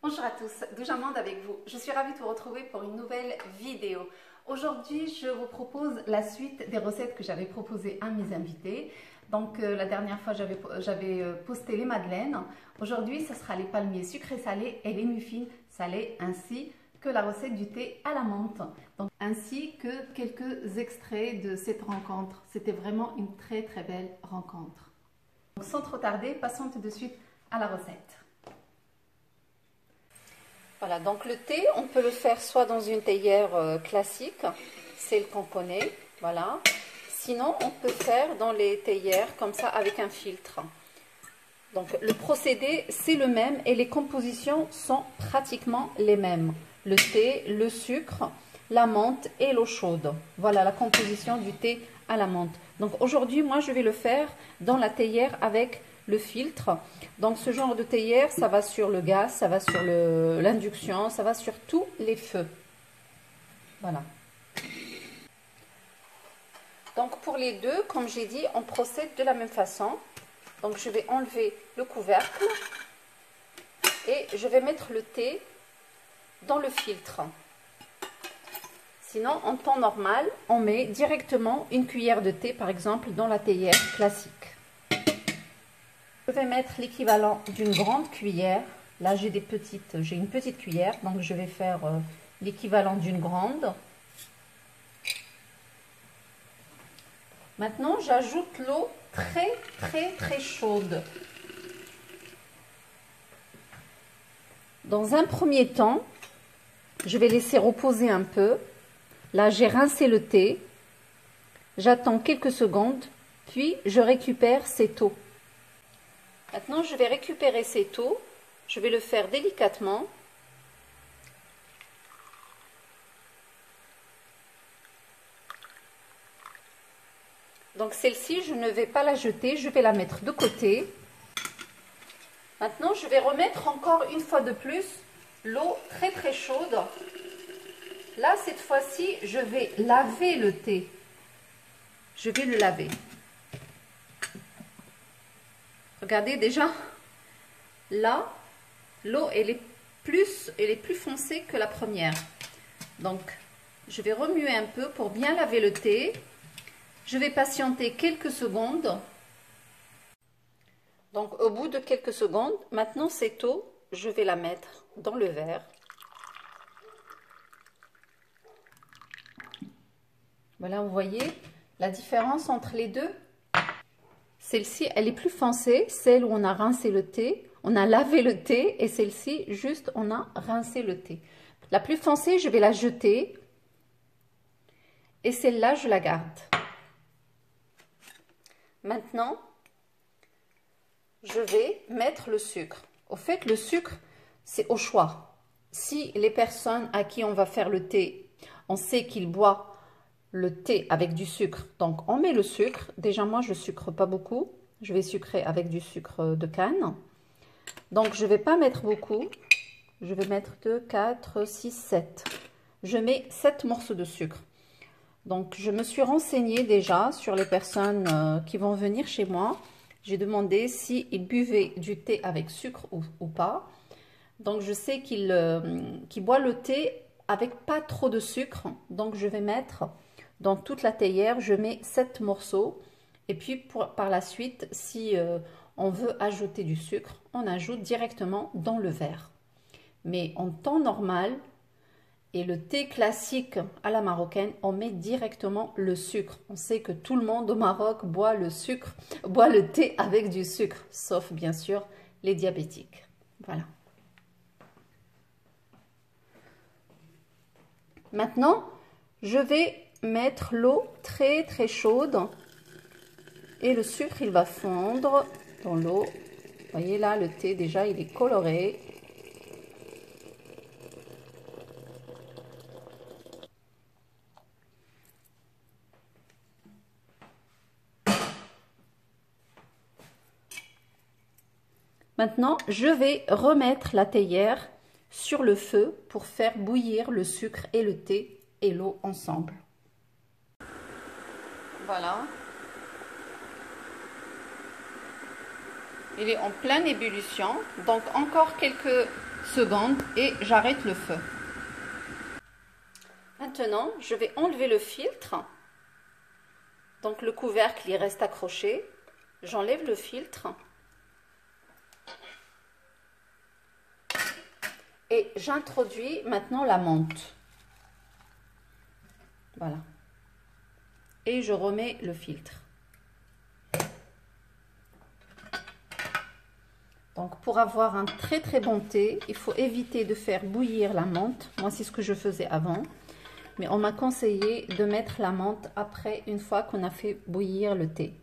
Bonjour à tous, Doujamande avec vous. Je suis ravie de vous retrouver pour une nouvelle vidéo. Aujourd'hui, je vous propose la suite des recettes que j'avais proposées à mes invités. Donc, la dernière fois, j'avais posté les madeleines. Aujourd'hui, ce sera les palmiers sucrés salés et les muffins salés, ainsi que la recette du thé à la menthe. Donc, ainsi que quelques extraits de cette rencontre. C'était vraiment une très belle rencontre. Donc, sans trop tarder, passons tout de suite à la recette. Voilà, donc le thé, on peut le faire soit dans une théière classique, celle qu'on connaît, voilà. Sinon, on peut faire dans les théières comme ça avec un filtre. Donc le procédé, c'est le même et les compositions sont pratiquement les mêmes. Le thé, le sucre, la menthe et l'eau chaude. Voilà la composition du thé à la menthe. Donc aujourd'hui, moi, je vais le faire dans la théière avec le filtre. Donc ce genre de théière, ça va sur le gaz, ça va sur l'induction, ça va sur tous les feux. Voilà. Donc pour les deux, comme j'ai dit, on procède de la même façon. Donc je vais enlever le couvercle et je vais mettre le thé dans le filtre. Sinon, en temps normal, on met directement une cuillère de thé, par exemple, dans la théière classique. Je vais mettre l'équivalent d'une grande cuillère. Là, j'ai une petite cuillère, donc je vais faire l'équivalent d'une grande. Maintenant, j'ajoute l'eau très chaude. Dans un premier temps, je vais laisser reposer un peu. Là, j'ai rincé le thé. J'attends quelques secondes, puis je récupère cette eau. Maintenant, je vais récupérer cette eau. Je vais le faire délicatement. Donc celle-ci, je ne vais pas la jeter, je vais la mettre de côté. Maintenant, je vais remettre encore une fois de plus l'eau très chaude. Là, cette fois-ci, je vais laver le thé. Je vais le laver. Regardez déjà, là, l'eau, elle est plus foncée que la première. Donc, je vais remuer un peu pour bien laver le thé. Je vais patienter quelques secondes. Donc, au bout de quelques secondes, maintenant cette eau, je vais la mettre dans le verre. Voilà, vous voyez la différence entre les deux? Celle-ci, elle est plus foncée, celle où on a rincé le thé, on a lavé le thé, et celle-ci, juste, on a rincé le thé. La plus foncée, je vais la jeter, et celle-là, je la garde. Maintenant, je vais mettre le sucre. Au fait, le sucre, c'est au choix. Si les personnes à qui on va faire le thé, on sait qu'ils boivent le thé avec du sucre, donc on met le sucre. Déjà, moi, je sucre pas beaucoup. Je vais sucrer avec du sucre de canne. Donc, je vais pas mettre beaucoup. Je vais mettre 2, 4, 6, 7. Je mets 7 morceaux de sucre. Donc, je me suis renseignée déjà sur les personnes qui vont venir chez moi. J'ai demandé s'ils buvaient du thé avec sucre ou pas. Donc, je sais qu'ils boivent le thé avec pas trop de sucre. Donc, je vais mettre dans toute la théière, je mets 7 morceaux. Et puis, par la suite, si on veut ajouter du sucre, on ajoute directement dans le verre. Mais en temps normal, et le thé classique à la marocaine, on met directement le sucre. On sait que tout le monde au Maroc boit le thé avec du sucre, sauf bien sûr les diabétiques. Voilà. Maintenant, je vais mettre l'eau très chaude et le sucre, il va fondre dans l'eau. Vous voyez là, le thé déjà, il est coloré. Maintenant, je vais remettre la théière sur le feu pour faire bouillir le sucre et le thé et l'eau ensemble. Voilà. Il est en pleine ébullition, donc encore quelques secondes et j'arrête le feu. Maintenant, je vais enlever le filtre. Donc le couvercle, il reste accroché. J'enlève le filtre. Et j'introduis maintenant la menthe. Voilà. Et je remets le filtre. Donc pour avoir un très très bon thé, il faut éviter de faire bouillir la menthe. Moi, c'est ce que je faisais avant. Mais on m'a conseillé de mettre la menthe après, une fois qu'on a fait bouillir le thé.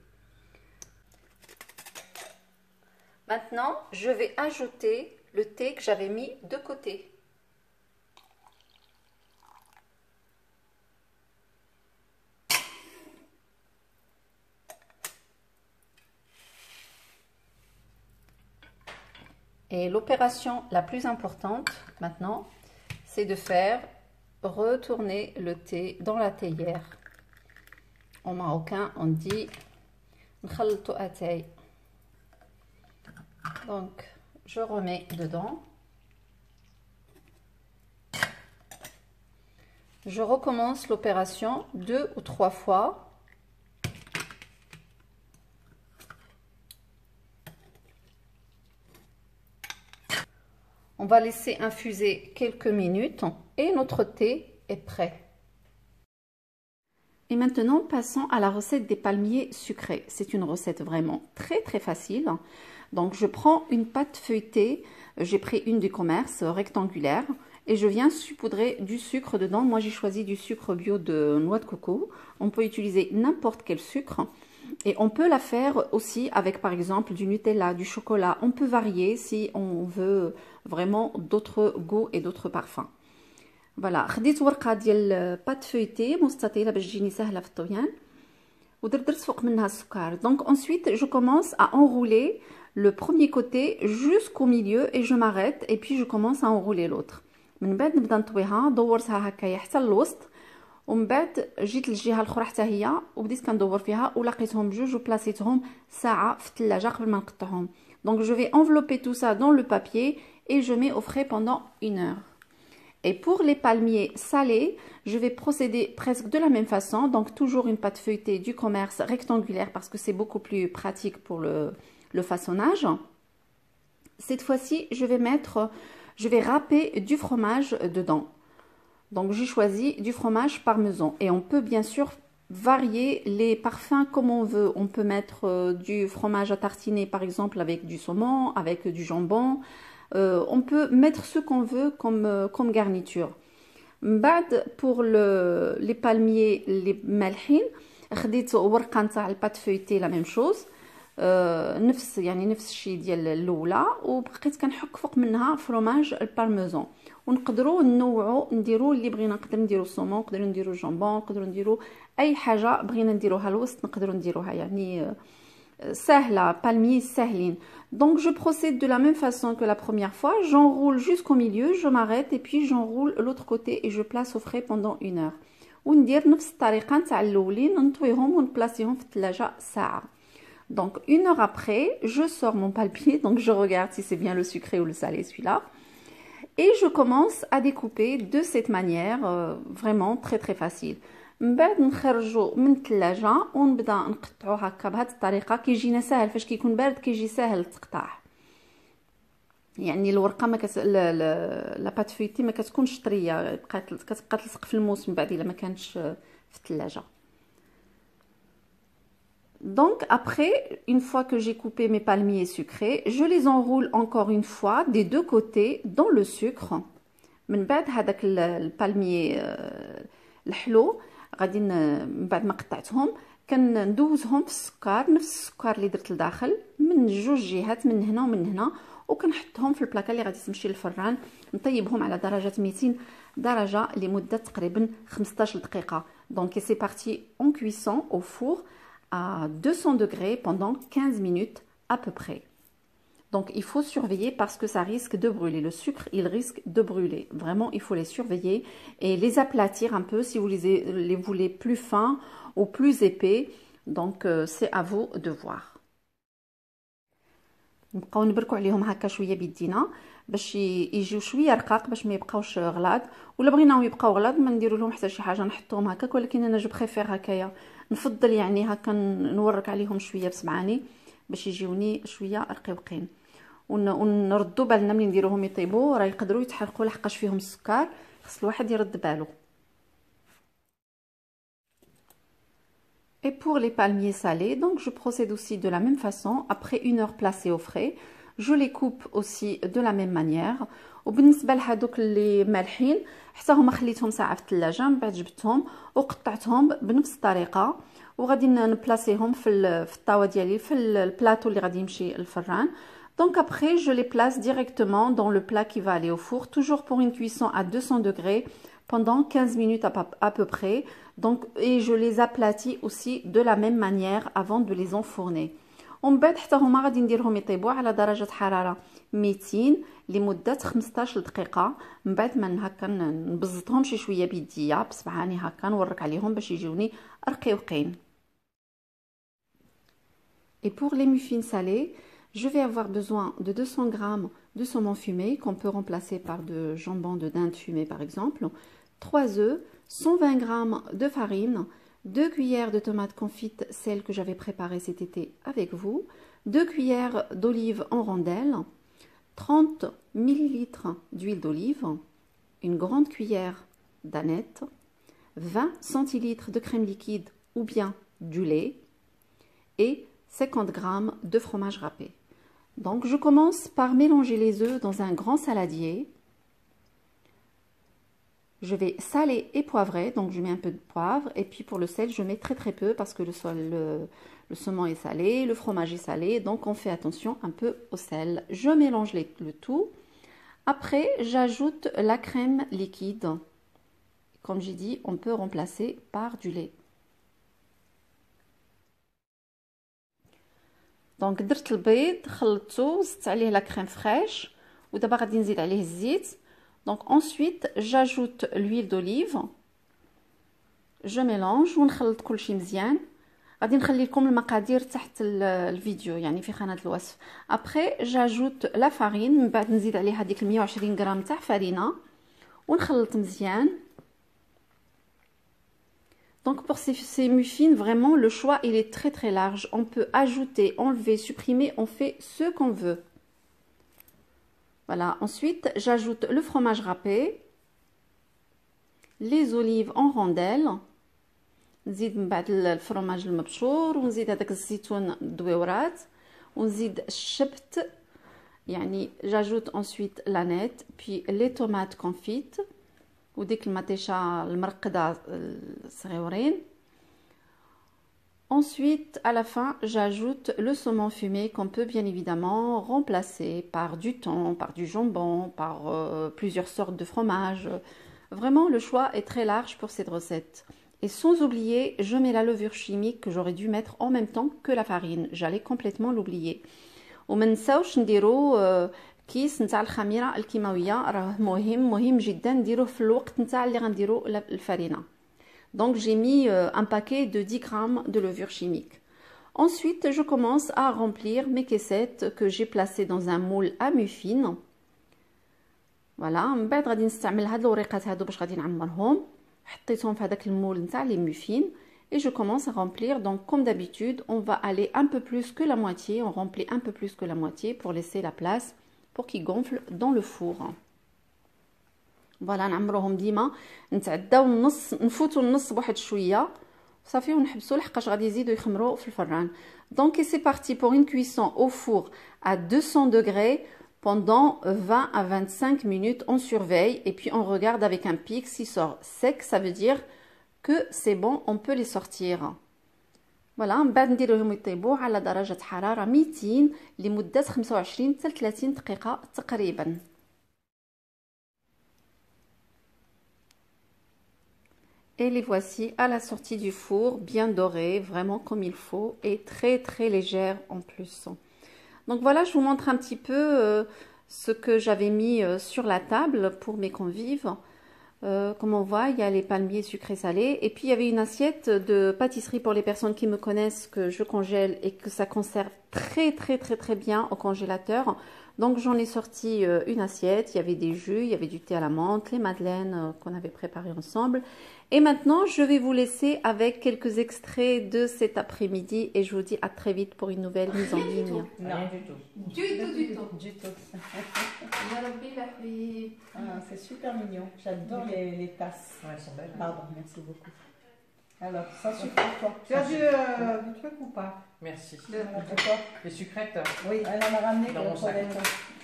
Maintenant, je vais ajouter le thé que j'avais mis de côté. Et l'opération la plus importante maintenant, c'est de faire retourner le thé dans la théière. En marocain, on dit nkhalltou atay. Donc, je remets dedans. Je recommence l'opération 2 ou 3 fois. On va laisser infuser quelques minutes et notre thé est prêt. Et maintenant, passons à la recette des palmiers sucrés. C'est une recette vraiment très très facile. Donc, je prends une pâte feuilletée. J'ai pris une du commerce rectangulaire et je viens saupoudrer du sucre dedans. Moi, j'ai choisi du sucre bio de noix de coco. On peut utiliser n'importe quel sucre. Et on peut la faire aussi avec, par exemple, du Nutella, du chocolat. On peut varier si on veut vraiment d'autres goûts et d'autres parfums. Voilà, خديت ورقه ديال بات فeuilletée مستطيله باش تجيني سهله في الطويان ودرت فوق منها السكر. Donc ensuite je commence à enrouler le premier côté jusqu'au milieu et je m'arrête et puis je commence à enrouler l'autre. من بعد نبدا نطويها دورتها هكايا حتى الوسط ومن بعد جيت للجهه الاخرى حتى هي وبديت كندور فيها ولقيتهم بجوج وبلاصيتهم ساعه في الثلاجه قبل ما نقطعهم. Donc je vais envelopper tout ça dans le papier et je mets au frais pendant 1 heure. Et pour les palmiers salés, je vais procéder presque de la même façon. Donc toujours une pâte feuilletée du commerce rectangulaire parce que c'est beaucoup plus pratique pour le façonnage. Cette fois-ci, je vais râper du fromage dedans. Donc j'ai choisi du fromage parmesan. Et on peut bien sûr varier les parfums comme on veut. On peut mettre du fromage à tartiner par exemple avec du saumon, avec du jambon. On peut mettre ce qu'on veut comme garniture. Pour les palmiers, les malhines, خديت ورقه نتاع البات فeuilletée la même chose. نفس الشيء ديال الاولى وبقيت كنحك فوق منها فرomage البارميزان. ونقدروا ننوعوا نديروا اللي بغينا. نقدر نديروا الصومون، نقدروا نديروا الجامبون، نقدروا نديروا اي حاجه بغينا نديروها الوسط نقدروا نديروها. يعني سهله، palmiers سهلين. Donc je procède de la même façon que la première fois, j'enroule jusqu'au milieu, je m'arrête et puis j'enroule l'autre côté et je place au frais pendant 1 heure. وندير نفس الطريقه نتاع الاولين نطويهم ونبلاصيهم في الثلاجه ساعه. Donc 1 heure après, je sors mon palmier, donc je regarde si c'est bien le sucré ou le salé celui-là. Et je commence à découper de cette manière, vraiment très très facile. من بعد نخرجوا من الثلاجه ونبدا نقطعو هكا بهذه الطريقه. كيجينا ساهل فاش كيكون بارد، كيجي ساهل التقطاع. يعني الورقه ما لا بات فويتي ما كتكونش طريه، كتبقى تلصق في الموس من بعد الا ما كانتش في الثلاجه. Donc après, une fois que j'ai coupé mes palmiers sucrés, je les enroule encore une fois des deux côtés dans le sucre. من بعد هذاك البالمي الحلو غادي من بعد ما قطعتهم كندوزهم في السكر، نفس السكر اللي درت لداخل من جوج جهات، من هنا ومن هنا، وكنحطهم في البلاكه اللي غادي تمشي للفران. نطيبهم على درجه 200 درجه لمده تقريبا 15 دقيقه. Donc c'est parti en cuisson au four à 200 degrés pendant 15 minutes à peu près. Donc il faut surveiller parce que ça risque de brûler. Le sucre, il risque de brûler. Vraiment, il faut les surveiller et les aplatir un peu si vous les voulez plus fins ou plus épais. Donc c'est à vous de voir. نبقاو نبركو عليهم هكا شويه بيدينا. باش يجيو شويه رقاق باش ما يبقاوش غلاض. ولا بغيناهم يبقاو غلاض ما نديروا لهم حتى شي حاجه، نحطوهم هكاك. ولكن انا جو بريفير هكايا، نفضل يعني هكا نورك عليهم شويه بسمعاني باش يجيوني شويه رقيقين. ونردوا بالنا ملي نديروهم يطيبوا، راه يقدروا يتحرقوا لحقاش فيهم السكر، خص الواحد يرد باله. Et pour les palmiers salés, donc je procède aussi de la même façon. Après 1 heure placée au frais, je les coupe aussi de la même manière. وبالنسبه لهذوك اللي مالحين حتى هما خليتهم ساعه في الثلاجه، من بعد جبتهم وقطعتهم بنفس الطريقه، وغادي نبلاسيهم في الطاوه ديالي، في البلاطو اللي غادي يمشي الفران. Donc après je les place directement dans le plat qui va aller au four, toujours pour une cuisson à 200 degrés pendant 15 minutes à peu près. Donc, et je les aplatis aussi de la même manière avant de les enfourner. ومن بعد حتى هما غادي نديرهم يطيبوا على درجه حراره 200 لمده 15 دقيقه. من بعد ما هكا نبزطهم شي شويه بيديا بصبعاني هكا نورك عليهم باش يجوني رقيقين. Et pour les muffins salés, je vais avoir besoin de 200 g de saumon fumé qu'on peut remplacer par de jambon de dinde fumé par exemple, 3 œufs, 120 g de farine, 2 cuillères de tomates confites, celles que j'avais préparées cet été avec vous, 2 cuillères d'olive en rondelles, 30 ml d'huile d'olive, une grande cuillère d'aneth, 20 centilitres de crème liquide ou bien du lait et 50 g de fromage râpé. Donc je commence par mélanger les œufs dans un grand saladier. Je vais saler et poivrer, donc je mets un peu de poivre, et puis pour le sel je mets très peu parce que le saumon est salé, le fromage est salé, donc on fait attention un peu au sel. Je mélange le tout. Après j'ajoute la crème liquide. Comme j'ai dit, on peut remplacer par du lait. دونك درت البيض خلطته زدت عليه لا كريم فريش ودابا غادي نزيد عليه الزيت. دونك ensuite j'ajoute l'huile d'olive, je mélange ونخلط كلشي مزيان. غادي نخلي لكم المقادير تحت الفيديو يعني في خانه الوصف. après j'ajoute la farine, من بعد نزيد عليها ديك 120 غرام تاع فرينه ونخلط مزيان. Donc pour ces muffins, vraiment le choix il est très large. On peut ajouter, enlever, supprimer, on fait ce qu'on veut. Voilà, ensuite j'ajoute le fromage râpé, les olives en rondelles, نزيد من بعد الفرماج المبشور ونزيد هذاك الزيتون الدويورات ونزيد الشبت يعني. j'ajoute ensuite l'aneth, puis les tomates confites وديك المطيشه المرقده الصغيورين. Ensuite, à la fin, j'ajoute le saumon fumé qu'on peut bien évidemment remplacer par du thon, par du jambon, par plusieurs sortes de fromages. Vraiment, le choix est très large pour cette recette. Et sans oublier, je mets la levure chimique que j'aurais dû mettre en même temps que la farine. J'allais complètement l'oublier. وما نساوش نديرو كيس نتاع الخميره الكيماويه، راه مهم جدا نديروه في الوقت نتاع اللي غنديرو الفرينه. Donc j'ai mis un paquet de 10 grammes de levure chimique. Ensuite, je commence à remplir mes caissettes que j'ai placées dans un moule à muffins. Voilà, من بعد غادي نستعمل هاد الوريقات هادو باش غادي نعمرهم. حطيتهم في هذاك المول نتاع لي muffins et je commence à remplir. Donc comme d'habitude, on va aller un peu plus que la moitié, on remplit un peu plus que la moitié pour laisser la place pour qu'ils gonflent dans le four. فوالا نعمروهم ديما نتعداو النص، نفوتوا النص بواحد شويه صافي ونحبسوا لحقاش غادي يزيدوا يخمروا في الفران. Donc c'est parti pour une cuisson au four à 200 degrés pendant 20 à 25 minutes. On surveille et puis on regarde avec un pic. S'il sort sec, ça veut dire que c'est bon, on peut les sortir. فوالا من بعد نديروهم يطيبوا على درجه حراره 200 لمده 25 حتى 30 دقيقه تقريبا. Et les voici à la sortie du four, bien dorés, vraiment comme il faut, et très légères en plus. Donc voilà, je vous montre un petit peu ce que j'avais mis sur la table pour mes convives. Comme on voit, il y a les palmiers sucrés salés, et puis il y avait une assiette de pâtisserie pour les personnes qui me connaissent, que je congèle et que ça conserve très bien au congélateur. Donc j'en ai sorti une assiette, il y avait des jus, il y avait du thé à la menthe, les madeleines qu'on avait préparées ensemble. Et maintenant, je vais vous laisser avec quelques extraits de cet après-midi et je vous dis à très vite pour une nouvelle mise en ligne. Rien du tout. Du tout. Du tout. Ah, c'est super mignon. J'adore les tasses. Ouais, elles sont belles. Pardon, merci beaucoup. Alors, ça suffit pour toi. Tu as du truc ou pas? Merci. De quoi? Les sucrettes? Oui, elle en a ramené Dans pour mon sac. toilette.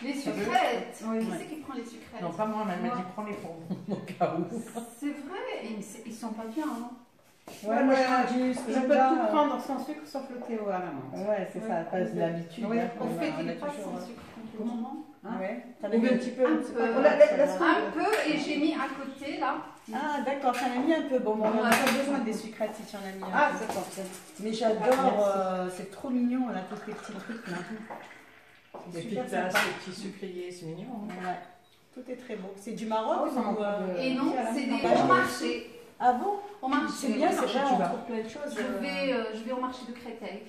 Les sucrètes. Oui. Qui c'est qui prend les sucrètes? Non, pas moi, mais elle m'a dit prends-les pour mon cas où. C'est vrai, ils sont pas bien, hein. Ouais, moi je prends du Je peux tout prendre sans sucre sauf le thé à la menthe. Ouais, c'est ça, pas de l'habitude. Oui, hein. Au fait, il On a est pas toujours- sans sucre complètement. Hein? Ouais. T'en as Ou mis un petit peu. Un c'est peu. pas grave, Laisse-moi. Un peu, et j'ai mis à côté, là. Ah, d'accord, t'en as mis un peu. Bon, on a Ouais. pas besoin des sucrètes si tu en as mis un Ah, peu. d'accord. Mais j'adore, c'est trop mignon, on a tous les petits trucs là. Les C'est super petites tasses, sympa. les petits sucriers, c'est mignon. Hein. Ouais. Tout est très beau. C'est du Maroc Ah oui, ça ou, manque de- Et non, c'est des Ah, au marché. Ah bon? Au marché. C'est bien, c'est marché, vrai, tu on vas. trouve plein de choses. Je vais au marché de Créteil.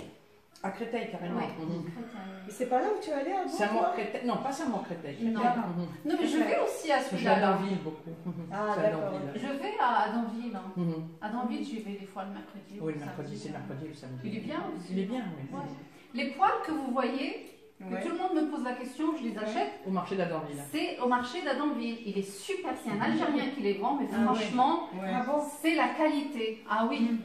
À Créteil, carrément. Oui, Mhm. Créteil. Et c'est pas là où tu es allé avant? C'est à toi Mort-Créteil. Non, pas c'est à Mort-Créteil. Non. Mhm. Non, mais je vais aussi à Je vais à celui-là. Danville beaucoup. Ah, Je vais à d'accord. Danville. Je vais à Danville. Hein. Mhm. À Danville, j'y vais des fois le mercredi. ou Oui, le samedi. mercredi, c'est le mercredi, le samedi. Il est bien aussi. Il est bien, oui. Ouais. Les poils que vous voyez, que Ouais. tout le monde me pose la question, je les achète. Au marché d'Adanville. C'est au marché d'Adanville. Il est super, c'est un Algérien qui les vend, mais Ah ouais. franchement, Ouais. Ah bon? c'est la qualité. Ah oui.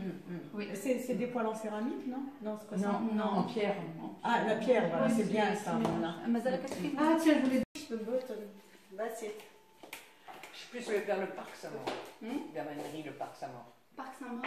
Oui. C'est des poils en céramique, non? Non, c'est pas ça. Non, non, en pierre. Ah, la pierre, voilà, Oui, c'est bien ça. Voilà. Mais elle a quatre filles. Ah, tiens, je voulais. Je peux botter. Bah, c'est. Je suis plus vers le parc Samor. Hmm? Vers la mairie, le parc Samor. Parc Saint-Maur.